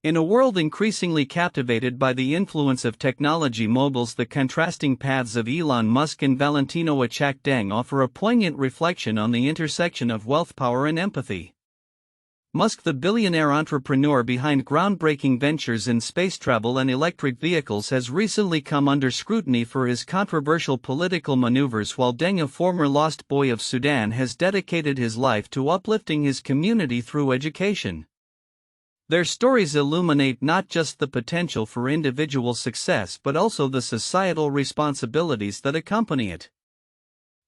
In a world increasingly captivated by the influence of technology moguls, the contrasting paths of Elon Musk and Valentino Achak Deng offer a poignant reflection on the intersection of wealth, power, and empathy. Musk, the billionaire entrepreneur behind groundbreaking ventures in space travel and electric vehicles, has recently come under scrutiny for his controversial political maneuvers, while Deng, a former lost boy of Sudan, has dedicated his life to uplifting his community through education. Their stories illuminate not just the potential for individual success but also the societal responsibilities that accompany it.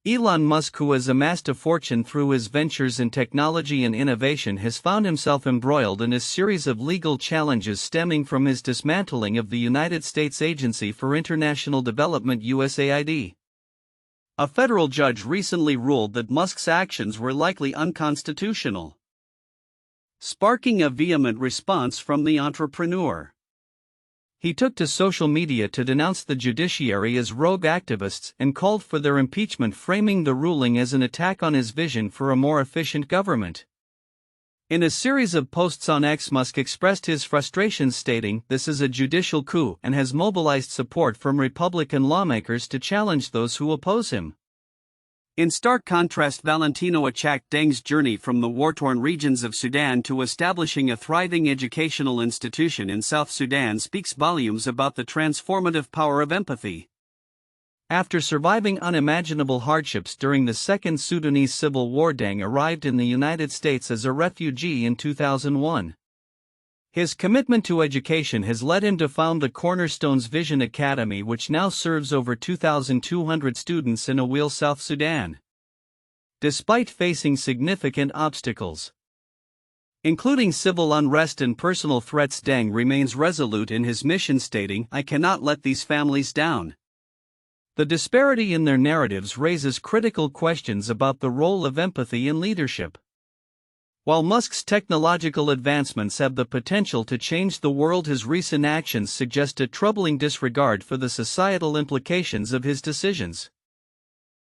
Elon Musk, who has amassed a fortune through his ventures in technology and innovation, has found himself embroiled in a series of legal challenges stemming from his dismantling of the United States Agency for International Development (USAID). A federal judge recently ruled that Musk's actions were likely unconstitutional, sparking a vehement response from the entrepreneur. He took to social media to denounce the judiciary as rogue activists and called for their impeachment, framing the ruling as an attack on his vision for a more efficient government. In a series of posts on X, Musk expressed his frustrations, stating, "This is a judicial coup," and has mobilized support from Republican lawmakers to challenge those who oppose him. In stark contrast, Valentino Achak Deng's journey from the war-torn regions of Sudan to establishing a thriving educational institution in South Sudan speaks volumes about the transformative power of empathy. After surviving unimaginable hardships during the Second Sudanese Civil War, Deng arrived in the United States as a refugee in 2001. His commitment to education has led him to found the Cornerstones Vision Academy, which now serves over 2,200 students in Awil, South Sudan. Despite facing significant obstacles, including civil unrest and personal threats, Deng remains resolute in his mission, stating, "I cannot let these families down." The disparity in their narratives raises critical questions about the role of empathy in leadership. While Musk's technological advancements have the potential to change the world, his recent actions suggest a troubling disregard for the societal implications of his decisions.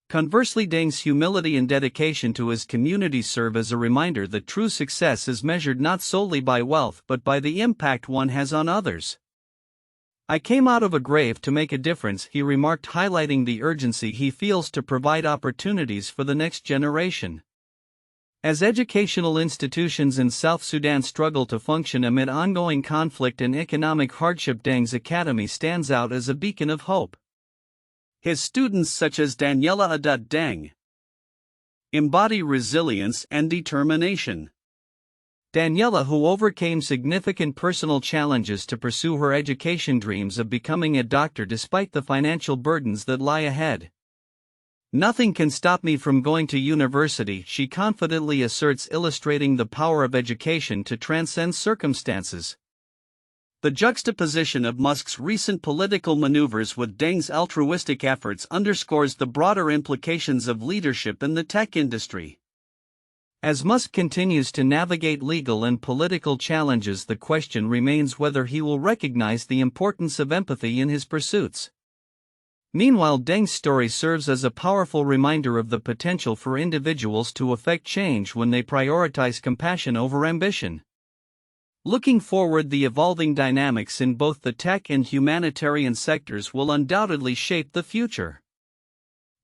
Conversely, Deng's humility and dedication to his community serve as a reminder that true success is measured not solely by wealth but by the impact one has on others. "I came out of a grave to make a difference," he remarked, highlighting the urgency he feels to provide opportunities for the next generation. As educational institutions in South Sudan struggle to function amid ongoing conflict and economic hardship, Deng's academy stands out as a beacon of hope. His students, such as Daniela Adat Deng, embody resilience and determination. Daniela, who overcame significant personal challenges to pursue her education dreams of becoming a doctor despite the financial burdens that lie ahead. "Nothing can stop me from going to university," she confidently asserts, illustrating the power of education to transcend circumstances. The juxtaposition of Musk's recent political maneuvers with Deng's altruistic efforts underscores the broader implications of leadership in the tech industry. As Musk continues to navigate legal and political challenges, the question remains whether he will recognize the importance of empathy in his pursuits. Meanwhile, Deng's story serves as a powerful reminder of the potential for individuals to effect change when they prioritize compassion over ambition. Looking forward, the evolving dynamics in both the tech and humanitarian sectors will undoubtedly shape the future.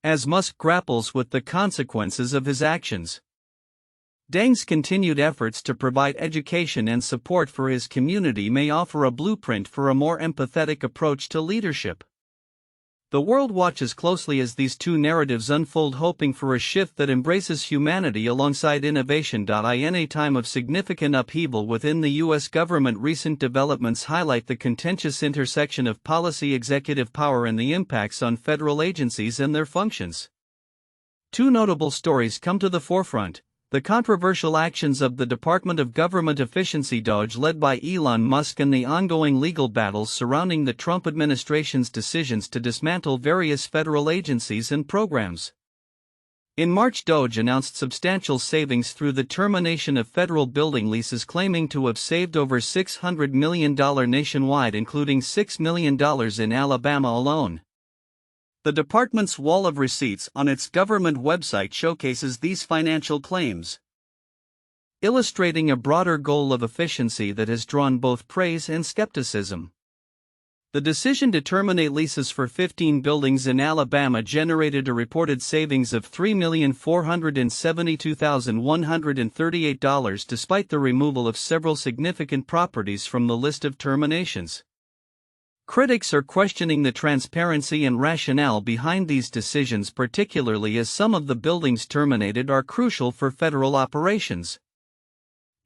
As Musk grapples with the consequences of his actions, Deng's continued efforts to provide education and support for his community may offer a blueprint for a more empathetic approach to leadership. The world watches closely as these two narratives unfold, hoping for a shift that embraces humanity alongside innovation. In a time of significant upheaval within the U.S. government, recent developments highlight the contentious intersection of policy, executive power, and the impacts on federal agencies and their functions. Two notable stories come to the forefront: the controversial actions of the Department of Government Efficiency (DOGE) led by Elon Musk, and the ongoing legal battles surrounding the Trump administration's decisions to dismantle various federal agencies and programs. In March, DOGE announced substantial savings through the termination of federal building leases, claiming to have saved over $600 million nationwide, including $6 million in Alabama alone. The department's wall of receipts on its government website showcases these financial claims. illustrating a broader goal of efficiency that has drawn both praise and skepticism. The decision to terminate leases for 15 buildings in Alabama generated a reported savings of $3,472,138 despite the removal of several significant properties from the list of terminations. Critics are questioning the transparency and rationale behind these decisions, particularly as some of the buildings terminated are crucial for federal operations.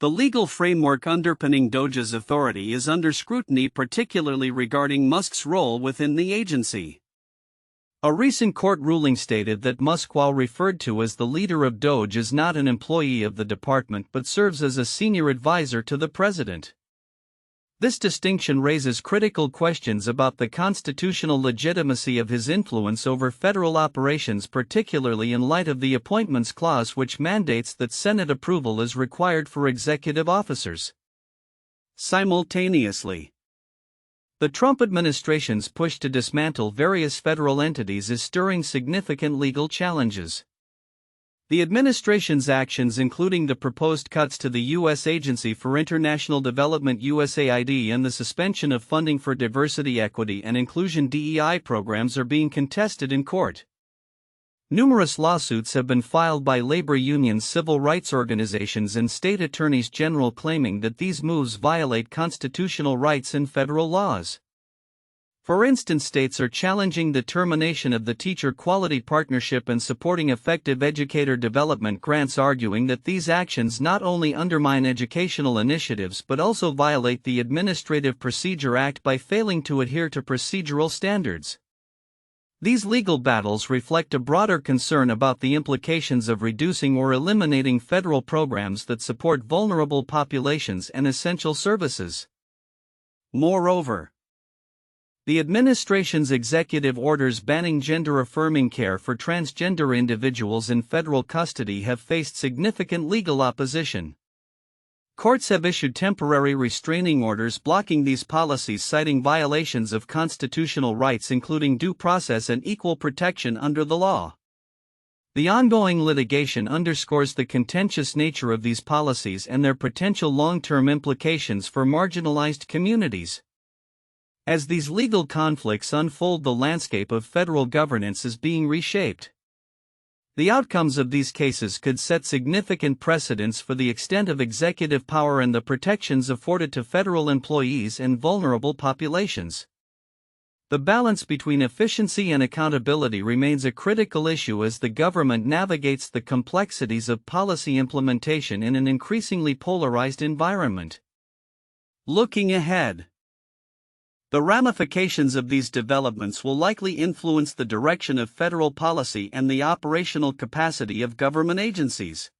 The legal framework underpinning DOGE's authority is under scrutiny, particularly regarding Musk's role within the agency. A recent court ruling stated that Musk, while referred to as the leader of DOGE, is not an employee of the department but serves as a senior advisor to the president. This distinction raises critical questions about the constitutional legitimacy of his influence over federal operations, particularly in light of the Appointments Clause, which mandates that Senate approval is required for executive officers. Simultaneously, the Trump administration's push to dismantle various federal entities is stirring significant legal challenges. The administration's actions, including the proposed cuts to the U.S. Agency for International Development (USAID) and the suspension of funding for diversity, equity, and inclusion (DEI) programs, are being contested in court. Numerous lawsuits have been filed by labor unions, civil rights organizations, and state attorneys general claiming that these moves violate constitutional rights and federal laws. For instance, states are challenging the termination of the Teacher Quality Partnership and supporting effective educator development grants, arguing that these actions not only undermine educational initiatives but also violate the Administrative Procedure Act by failing to adhere to procedural standards. These legal battles reflect a broader concern about the implications of reducing or eliminating federal programs that support vulnerable populations and essential services. Moreover, the administration's executive orders banning gender-affirming care for transgender individuals in federal custody have faced significant legal opposition. Courts have issued temporary restraining orders blocking these policies, citing violations of constitutional rights including due process and equal protection under the law. The ongoing litigation underscores the contentious nature of these policies and their potential long-term implications for marginalized communities. As these legal conflicts unfold, the landscape of federal governance is being reshaped. The outcomes of these cases could set significant precedents for the extent of executive power and the protections afforded to federal employees and vulnerable populations. The balance between efficiency and accountability remains a critical issue as the government navigates the complexities of policy implementation in an increasingly polarized environment. Looking ahead, the ramifications of these developments will likely influence the direction of federal policy and the operational capacity of government agencies.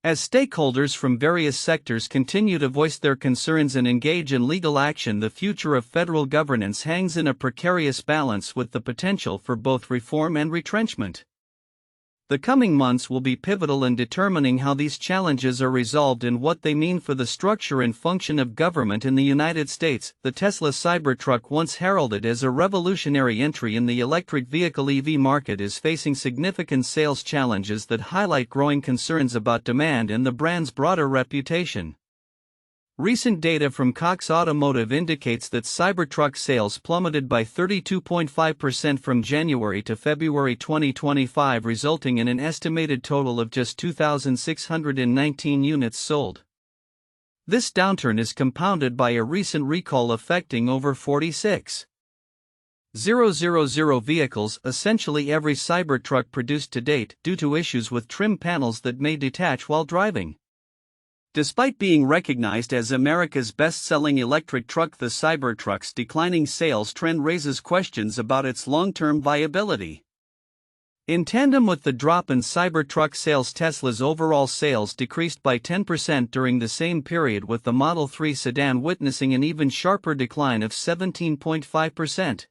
As stakeholders from various sectors continue to voice their concerns and engage in legal action, the future of federal governance hangs in a precarious balance with the potential for both reform and retrenchment. The coming months will be pivotal in determining how these challenges are resolved and what they mean for the structure and function of government in the United States. The Tesla Cybertruck, once heralded as a revolutionary entry in the electric vehicle (EV) market, is facing significant sales challenges that highlight growing concerns about demand and the brand's broader reputation. Recent data from Cox Automotive indicates that Cybertruck sales plummeted by 32.5% from January to February 2025, resulting in an estimated total of just 2,619 units sold. This downturn is compounded by a recent recall affecting over 46,000 vehicles, essentially every Cybertruck produced to date, due to issues with trim panels that may detach while driving. Despite being recognized as America's best-selling electric truck, the Cybertruck's declining sales trend raises questions about its long-term viability. In tandem with the drop in Cybertruck sales, Tesla's overall sales decreased by 10% during the same period, with the Model 3 sedan witnessing an even sharper decline of 17.5%.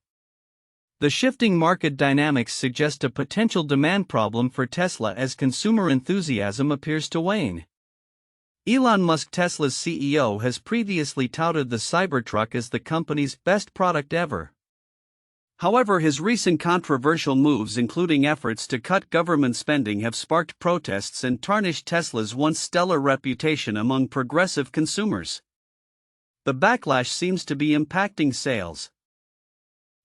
The shifting market dynamics suggest a potential demand problem for Tesla as consumer enthusiasm appears to wane. Elon Musk, Tesla's CEO, has previously touted the Cybertruck as the company's best product ever. However, his recent controversial moves, including efforts to cut government spending, have sparked protests and tarnished Tesla's once stellar reputation among progressive consumers. The backlash seems to be impacting sales,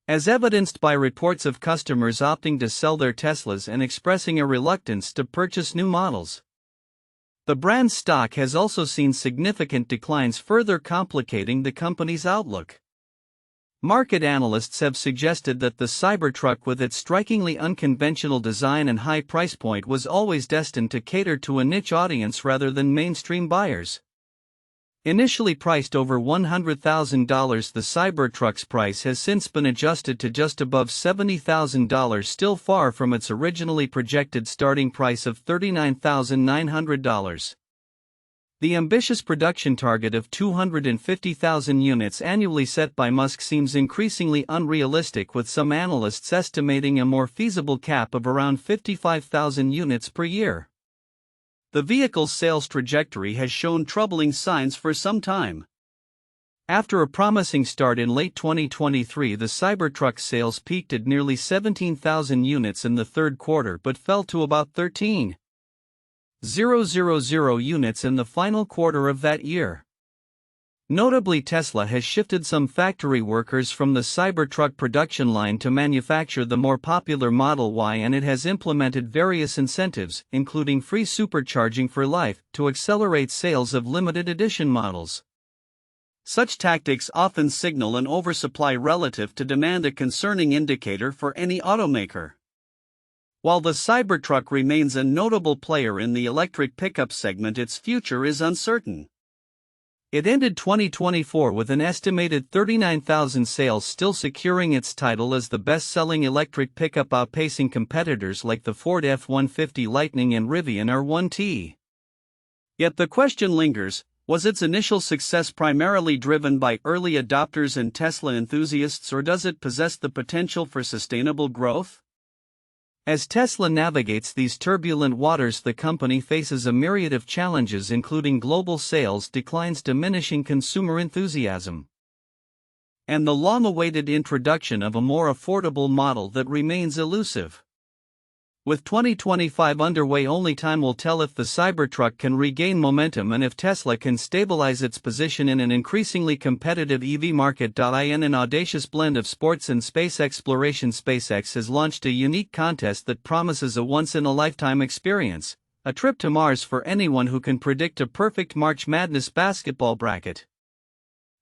as evidenced by reports of customers opting to sell their Teslas and expressing a reluctance to purchase new models. The brand's stock has also seen significant declines, further complicating the company's outlook. Market analysts have suggested that the Cybertruck, with its strikingly unconventional design and high price point, was always destined to cater to a niche audience rather than mainstream buyers. Initially priced over $100,000, the Cybertruck's price has since been adjusted to just above $70,000, still far from its originally projected starting price of $39,900. The ambitious production target of 250,000 units annually set by Musk seems increasingly unrealistic, with some analysts estimating a more feasible cap of around 55,000 units per year. The vehicle's sales trajectory has shown troubling signs for some time. After a promising start in late 2023, the Cybertruck sales peaked at nearly 17,000 units in the third quarter but fell to about 13,000 units in the final quarter of that year. Notably, Tesla has shifted some factory workers from the Cybertruck production line to manufacture the more popular Model Y, and it has implemented various incentives, including free supercharging for life, to accelerate sales of limited edition models. Such tactics often signal an oversupply relative to demand, a concerning indicator for any automaker. While the Cybertruck remains a notable player in the electric pickup segment, its future is uncertain. It ended 2024 with an estimated 39,000 sales, still securing its title as the best-selling electric pickup, outpacing competitors like the Ford F-150 Lightning and Rivian R1T. Yet the question lingers: was its initial success primarily driven by early adopters and Tesla enthusiasts, or does it possess the potential for sustainable growth? As Tesla navigates these turbulent waters, the company faces a myriad of challenges, including global sales declines, diminishing consumer enthusiasm, and the long-awaited introduction of a more affordable model that remains elusive. With 2025 underway, only time will tell if the Cybertruck can regain momentum and if Tesla can stabilize its position in an increasingly competitive EV market. In an audacious blend of sports and space exploration, SpaceX has launched a unique contest that promises a once-in-a-lifetime experience: a trip to Mars for anyone who can predict a perfect March Madness basketball bracket.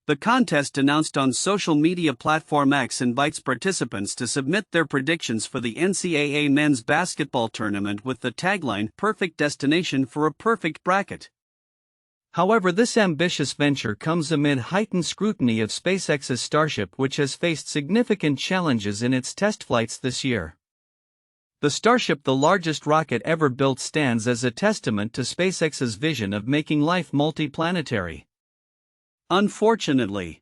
The contest, announced on social media platform X, invites participants to submit their predictions for the NCAA men's basketball tournament with the tagline "Perfect Destination for a Perfect Bracket." However, this ambitious venture comes amid heightened scrutiny of SpaceX's Starship, which has faced significant challenges in its test flights this year. The Starship, the largest rocket ever built, stands as a testament to SpaceX's vision of making life multiplanetary. Unfortunately,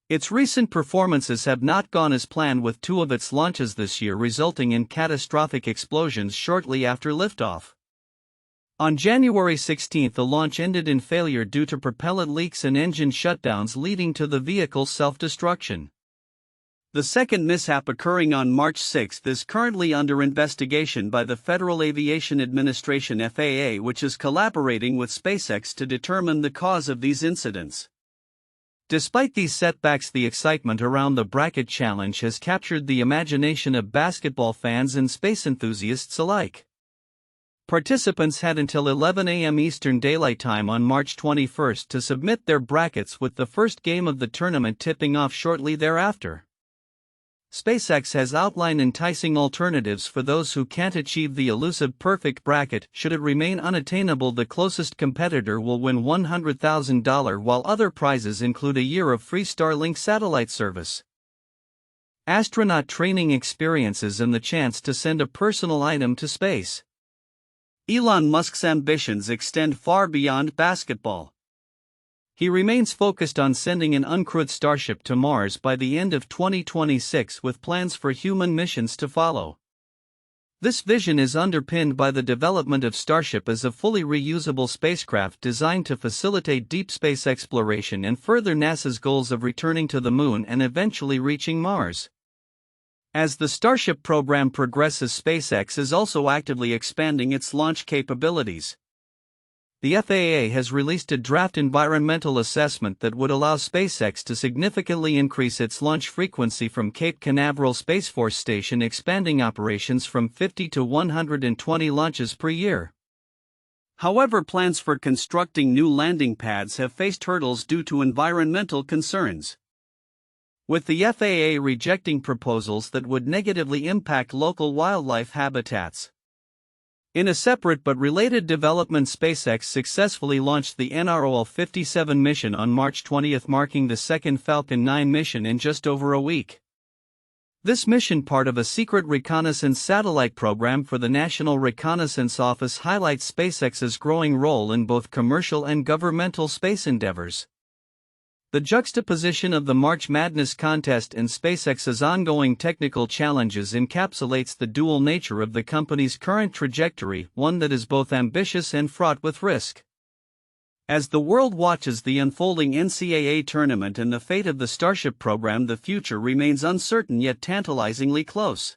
its recent performances have not gone as planned, with two of its launches this year resulting in catastrophic explosions shortly after liftoff. On January 16, the launch ended in failure due to propellant leaks and engine shutdowns, leading to the vehicle's self-destruction. The second mishap, occurring on March 6, is currently under investigation by the Federal Aviation Administration (FAA), which is collaborating with SpaceX to determine the cause of these incidents. Despite these setbacks, the excitement around the bracket challenge has captured the imagination of basketball fans and space enthusiasts alike. Participants had until 11 a.m. Eastern Daylight Time on March 21 to submit their brackets, with the first game of the tournament tipping off shortly thereafter. SpaceX has outlined enticing alternatives for those who can't achieve the elusive perfect bracket. Should it remain unattainable, the closest competitor will win $100,000, while other prizes include a year of free Starlink satellite service, astronaut training experiences, and the chance to send a personal item to space. Elon Musk's ambitions extend far beyond basketball. He remains focused on sending an uncrewed Starship to Mars by the end of 2026, with plans for human missions to follow. This vision is underpinned by the development of Starship as a fully reusable spacecraft designed to facilitate deep space exploration and further NASA's goals of returning to the Moon and eventually reaching Mars. As the Starship program progresses, SpaceX is also actively expanding its launch capabilities. The FAA has released a draft environmental assessment that would allow SpaceX to significantly increase its launch frequency from Cape Canaveral Space Force Station, expanding operations from 50 to 120 launches per year. However, plans for constructing new landing pads have faced hurdles due to environmental concerns, with the FAA rejecting proposals that would negatively impact local wildlife habitats. In a separate but related development, SpaceX successfully launched the NROL-57 mission on March 20, marking the second Falcon 9 mission in just over a week. This mission, part of a secret reconnaissance satellite program for the National Reconnaissance Office, highlights SpaceX's growing role in both commercial and governmental space endeavors. The juxtaposition of the March Madness contest and SpaceX's ongoing technical challenges encapsulates the dual nature of the company's current trajectory, one that is both ambitious and fraught with risk. As the world watches the unfolding NCAA tournament and the fate of the Starship program, the future remains uncertain yet tantalizingly close.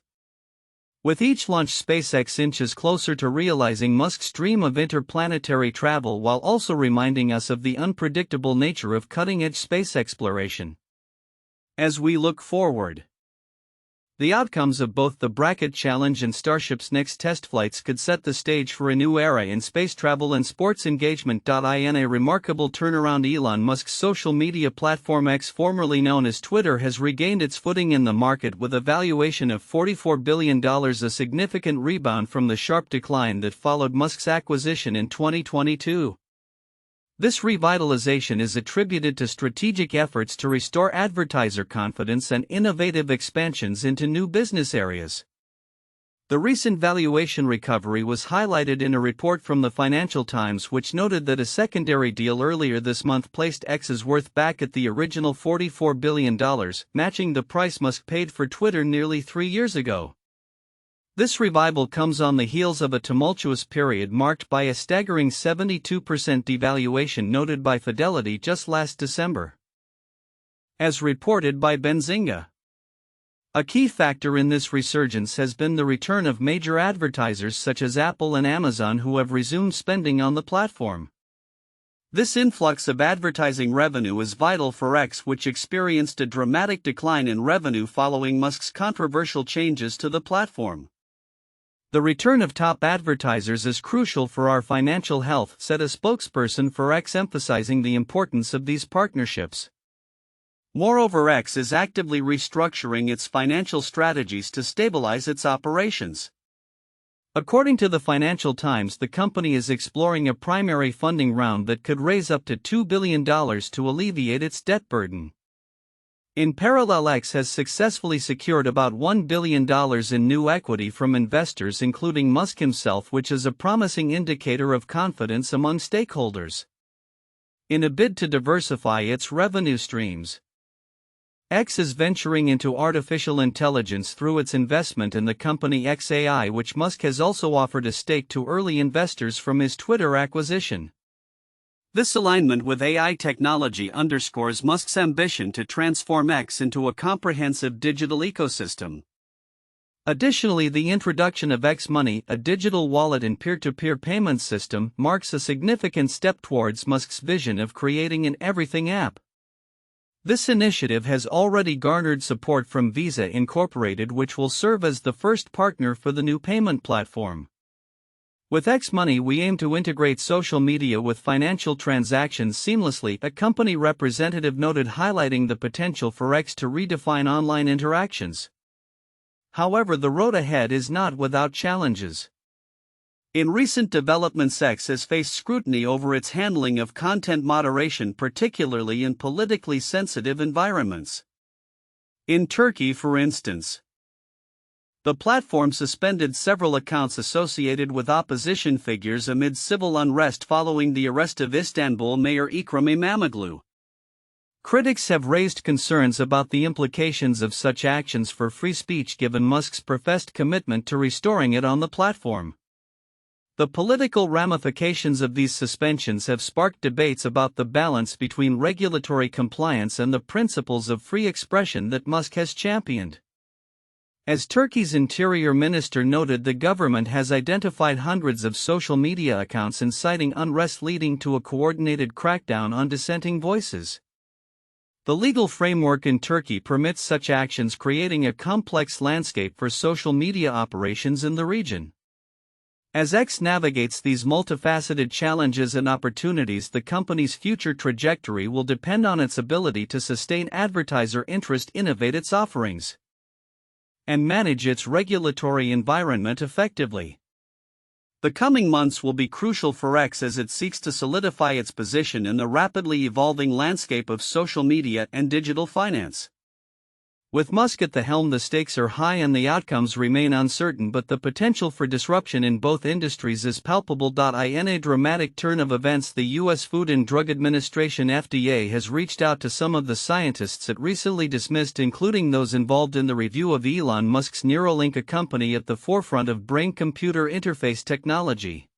With each launch, SpaceX inches closer to realizing Musk's dream of interplanetary travel, while also reminding us of the unpredictable nature of cutting-edge space exploration. As we look forward, the outcomes of both the Bracket Challenge and Starship's next test flights could set the stage for a new era in space travel and sports engagement. In a remarkable turnaround, Elon Musk's social media platform X, formerly known as Twitter, has regained its footing in the market with a valuation of $44 billion, a significant rebound from the sharp decline that followed Musk's acquisition in 2022. This revitalization is attributed to strategic efforts to restore advertiser confidence and innovative expansions into new business areas. The recent valuation recovery was highlighted in a report from the Financial Times, which noted that a secondary deal earlier this month placed X's worth back at the original $44 billion, matching the price Musk paid for Twitter nearly 3 years ago. This revival comes on the heels of a tumultuous period marked by a staggering 72% devaluation noted by Fidelity just last December. As reported by Benzinga, a key factor in this resurgence has been the return of major advertisers such as Apple and Amazon, who have resumed spending on the platform. This influx of advertising revenue is vital for X, which experienced a dramatic decline in revenue following Musk's controversial changes to the platform. The return of top advertisers is crucial for our financial health, said a spokesperson for X, emphasizing the importance of these partnerships. Moreover, X is actively restructuring its financial strategies to stabilize its operations. According to the Financial Times, the company is exploring a primary funding round that could raise up to $2 billion to alleviate its debt burden. In parallel, X has successfully secured about $1 billion in new equity from investors, including Musk himself, which is a promising indicator of confidence among stakeholders. In a bid to diversify its revenue streams, X is venturing into artificial intelligence through its investment in the company XAI, which Musk has also offered a stake to early investors from his Twitter acquisition. This alignment with AI technology underscores Musk's ambition to transform X into a comprehensive digital ecosystem. Additionally, the introduction of X Money, a digital wallet and peer-to-peer payment system, marks a significant step towards Musk's vision of creating an everything app. This initiative has already garnered support from Visa Incorporated, which will serve as the first partner for the new payment platform. With X Money, we aim to integrate social media with financial transactions seamlessly, a company representative noted, highlighting the potential for X to redefine online interactions. However, the road ahead is not without challenges. In recent developments, X has faced scrutiny over its handling of content moderation, particularly in politically sensitive environments. In Turkey, for instance, the platform suspended several accounts associated with opposition figures amid civil unrest following the arrest of Istanbul Mayor Ekrem İmamoğlu. Critics have raised concerns about the implications of such actions for free speech, given Musk's professed commitment to restoring it on the platform. The political ramifications of these suspensions have sparked debates about the balance between regulatory compliance and the principles of free expression that Musk has championed. As Turkey's interior minister noted, the government has identified hundreds of social media accounts inciting unrest, leading to a coordinated crackdown on dissenting voices. The legal framework in Turkey permits such actions, creating a complex landscape for social media operations in the region. As X navigates these multifaceted challenges and opportunities, the company's future trajectory will depend on its ability to sustain advertiser interest, innovate its offerings, and manage its regulatory environment effectively. The coming months will be crucial for X as it seeks to solidify its position in the rapidly evolving landscape of social media and digital finance. With Musk at the helm, the stakes are high and the outcomes remain uncertain, but the potential for disruption in both industries is palpable. In a dramatic turn of events, the U.S. Food and Drug Administration (FDA) has reached out to some of the scientists it recently dismissed, including those involved in the review of Elon Musk's Neuralink, a company at the forefront of brain-computer interface technology.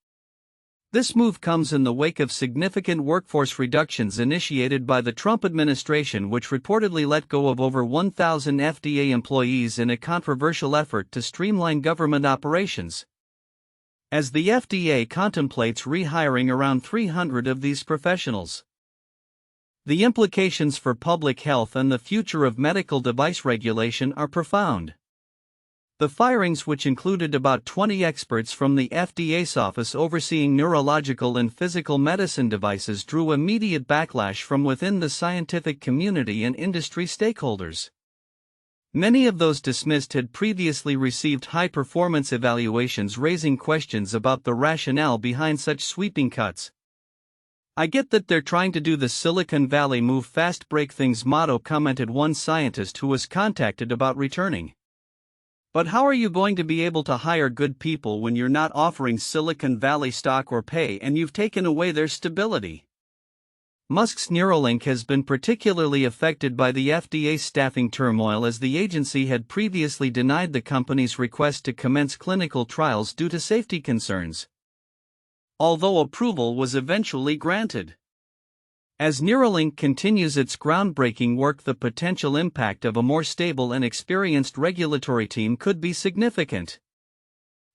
This move comes in the wake of significant workforce reductions initiated by the Trump administration, which reportedly let go of over 1,000 FDA employees in a controversial effort to streamline government operations, as the FDA contemplates rehiring around 300 of these professionals. The implications for public health and the future of medical device regulation are profound. The firings, which included about 20 experts from the FDA's office overseeing neurological and physical medicine devices, drew immediate backlash from within the scientific community and industry stakeholders. Many of those dismissed had previously received high-performance evaluations, raising questions about the rationale behind such sweeping cuts. "I get that they're trying to do the Silicon Valley move fast, break things motto," commented one scientist who was contacted about returning. "But how are you going to be able to hire good people when you're not offering Silicon Valley stock or pay and you've taken away their stability?" Musk's Neuralink has been particularly affected by the FDA's staffing turmoil, as the agency had previously denied the company's request to commence clinical trials due to safety concerns, although approval was eventually granted. As Neuralink continues its groundbreaking work, the potential impact of a more stable and experienced regulatory team could be significant.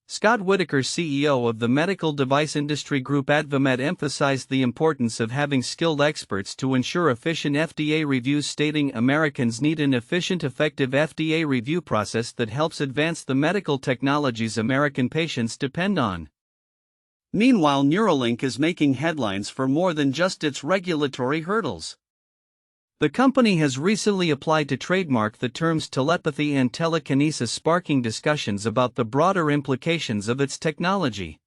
Scott Whitaker, CEO of the medical device industry group AdvaMed, emphasized the importance of having skilled experts to ensure efficient FDA reviews, stating, "Americans need an efficient, effective FDA review process that helps advance the medical technologies American patients depend on." Meanwhile, Neuralink is making headlines for more than just its regulatory hurdles. The company has recently applied to trademark the terms telepathy and telekinesis, sparking discussions about the broader implications of its technology.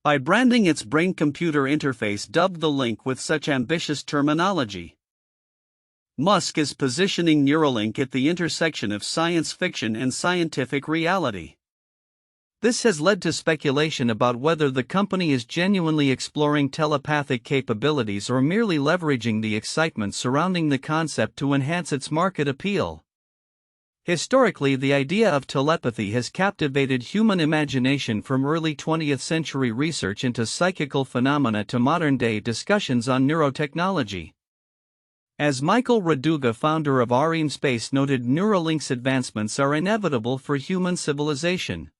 By branding its brain-computer interface, dubbed the Link, with such ambitious terminology, Musk is positioning Neuralink at the intersection of science fiction and scientific reality. This has led to speculation about whether the company is genuinely exploring telepathic capabilities or merely leveraging the excitement surrounding the concept to enhance its market appeal. Historically, the idea of telepathy has captivated human imagination, from early 20th century research into psychical phenomena to modern-day discussions on neurotechnology. As Michael Raduga, founder of REM Space, noted, Neuralink's advancements are inevitable for human civilization.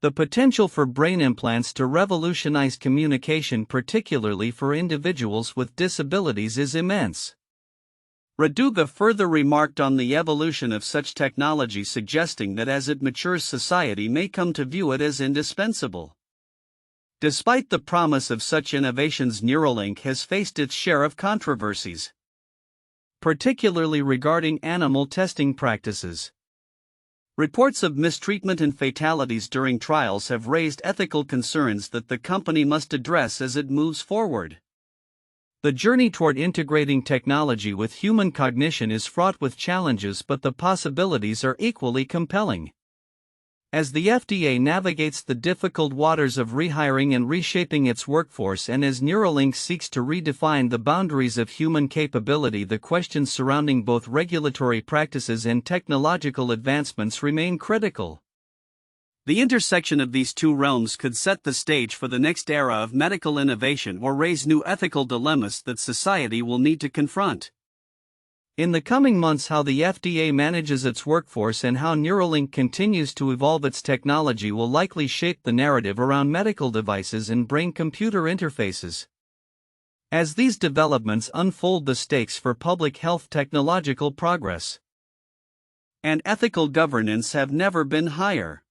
The potential for brain implants to revolutionize communication, particularly for individuals with disabilities, is immense. Raduga further remarked on the evolution of such technology, suggesting that as it matures, society may come to view it as indispensable. Despite the promise of such innovations, Neuralink has faced its share of controversies, particularly regarding animal testing practices. Reports of mistreatment and fatalities during trials have raised ethical concerns that the company must address as it moves forward. The journey toward integrating technology with human cognition is fraught with challenges, but the possibilities are equally compelling. As the FDA navigates the difficult waters of rehiring and reshaping its workforce, and as Neuralink seeks to redefine the boundaries of human capability, the questions surrounding both regulatory practices and technological advancements remain critical. The intersection of these two realms could set the stage for the next era of medical innovation or raise new ethical dilemmas that society will need to confront. In the coming months, how the FDA manages its workforce and how Neuralink continues to evolve its technology will likely shape the narrative around medical devices and brain-computer interfaces. As these developments unfold, the stakes for public health technological progress and ethical governance have never been higher.